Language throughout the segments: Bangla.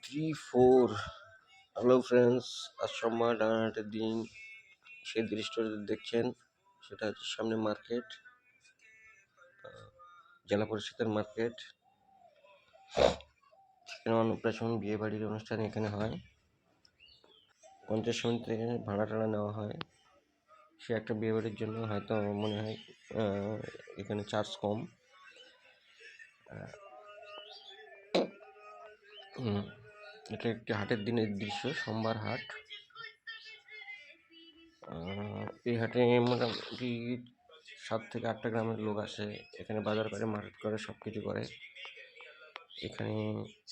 3 4 হ্যালো ফ্রেন্ডস, আজ সোমবার ডানাহাটের দিন। সেই দৃশ্যটা দেখছেন সেটা হচ্ছে সামনে মার্কেট, জেলা পরিষদের মার্কেট। সেখানে অন্নপ্রাশন, বিয়ে বাড়ির অনুষ্ঠান এখানে হয়। 50 মিনিট থেকে ভাড়া টাড়া নেওয়া হয়। সে একটা বিয়ে বাড়ির জন্য হয়তো মনে হয় এখানে চার্জ কম। এটা একটি হাটের দিনের দৃশ্য, সোমবার হাট। এই হাটে মোটামুটি 7 থেকে 8টা গ্রামের লোক আসে, এখানে বাজার করে, মার্কেট করে, সব কিছু করে। এখানে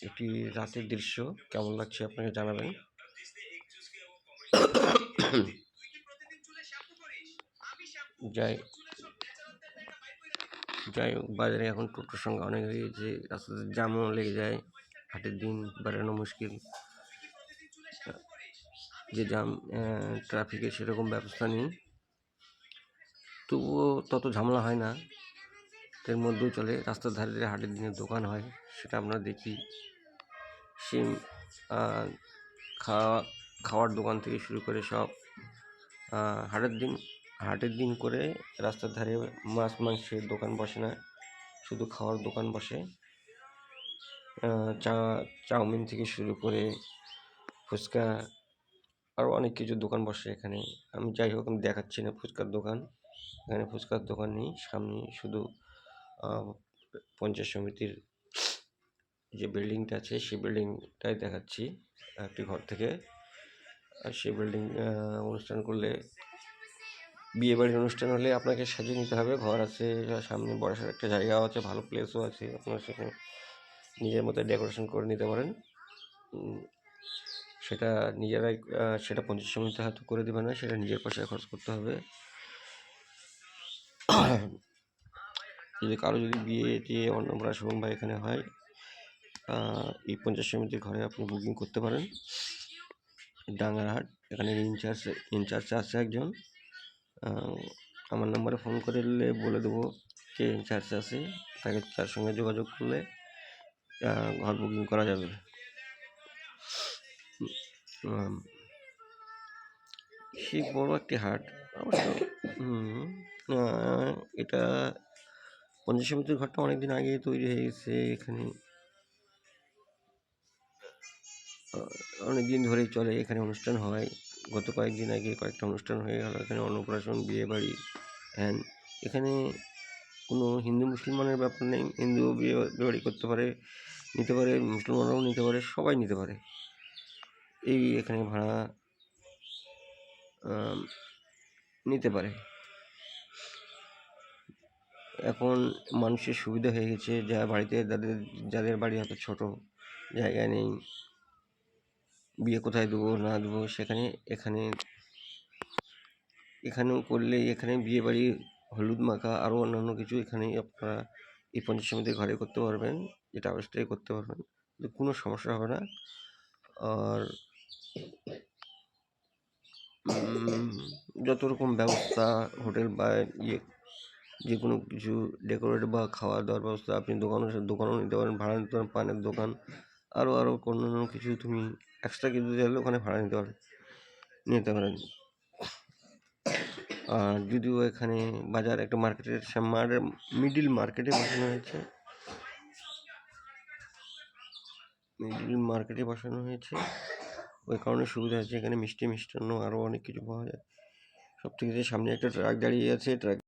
এটি রাতের দৃশ্য, কেমন লাগছে আপনাকে জানাবেন। যাই হোক, বাজারে এখন টোটোর সংখ্যা অনেক হয়ে গেছে, রাস্তাতে জ্যামও লেগে যায়, হাটের দিন বেরোনো মুশকিল। যে জ্যাম, ট্রাফিকের সেরকম ব্যবস্থা নেই, তবুও তত ঝামেলা হয় না, এর মধ্যেও চলে। রাস্তার ধারে ধারে হাটের দিনে দোকান হয়, সেটা আমরা দেখি। সিম, খাওয়ার দোকান থেকে শুরু করে সব হাটের দিন করে রাস্তার ধারে মাছ মাংসের দোকান বসে না, শুধু খাওয়ার দোকান বসে। চাউমিন থেকে শুরু করে ফুচকা, আরও অনেক কিছু দোকান বসে এখানে। আমি যাই হোক, আমি দেখাচ্ছি না ফুচকার দোকান। এখানে ফুচকার দোকান নেই, সামনে শুধু পঞ্চায়েত সমিতির যে বিল্ডিংটা আছে সেই বিল্ডিংটাই দেখাচ্ছি একটি ঘর থেকে। আর সেই বিল্ডিং অনুষ্ঠান করলে, বিয়ে বাড়ির অনুষ্ঠান হলে আপনাকে সাজিয়ে নিতে হবে। ঘর আছে, সামনে বসার একটা জায়গাও আছে, ভালো প্লেসও আছে, আপনারা সেখানে নিজের মতো ডেকোরেশন করে নিতে পারেন। সেটা নিজেরাই, সেটা পঞ্চায়েত সমিতি হয়তো করে দেবে না, সেটা নিজের পয়সায় খরচ করতে হবে। যদি কারো যদি বিয়ে টিয়ে অন্নপ্রাশন বা এখানে হয়, এই পঞ্চায়েত সমিতির ঘরে আপনি বুকিং করতে পারেন। ডাঙ্গারহাট, এখানে ইনচার্জ আছে একজন। আমার নাম্বারে ফোন করলে বলে দেবো কে ইনচার্জ আছে, তার সঙ্গে যোগাযোগ করলে ঘর বুকিং করা যাবে। সেই বড় একটি হাট অবশ্য। এটা পঞ্চায়েত সমিতির ঘরটা অনেকদিন আগে তৈরি হয়ে গেছে। এখানে অনেক দিন ধরেই চলে, এখানে অনুষ্ঠান হয়। গত কয়েকদিন আগে কয়েকটা অনুষ্ঠান হয়ে গেল এখানে, অন্নপ্রাশন, বিয়ে বাড়ি, হ্যান। এখানে কোনো হিন্দু মুসলমানের ব্যাপার নেই, হিন্দুও বিয়ে বাড়ি করতে পারে, নিতে পারে, মুসলমানরাও নিতে পারে, সবাই নিতে পারে। এই এখানে ভাড়া নিতে পারে। এখন মানুষের সুবিধা হয়ে গেছে, যাদের বাড়ি হয়তো ছোটো, জায়গা নেই, বিয়ে কোথায় দেবো না দেবো, এখানেও করলে, এখানে বিয়ে বাড়ি, হলুদ মাখা, আরও অন্যান্য কিছু এখানেই আপনারা এই পঞ্চায়েত সমিতির ঘরে করতে পারবেন, যেটা অবস্থায় করতে পারবেন, কোনো সমস্যা হবে না। আর যত রকম ব্যবস্থা, হোটেল বা যে কোনো কিছু ডেকোরেট বা খাওয়া দাওয়ার ব্যবস্থা, আপনি দোকানও নিতে পারেন, ভাড়া নিতে পারেন, পানের দোকান, আরও অন্যান্য কিছু তুমি এক্সট্রা কিছু চাইলে ওখানে ভাড়া নিতে পারেন। আর যদিও এখানে বাজার একটা মিডিল মার্কেটে বসানো হয়েছে, ওই কারণে সুবিধা আছে। এখানে মিষ্টান্ন আরও অনেক কিছু পাওয়া যায়। সব থেকে সামনে একটা ট্রাক দাঁড়িয়ে আছে, ট্রাক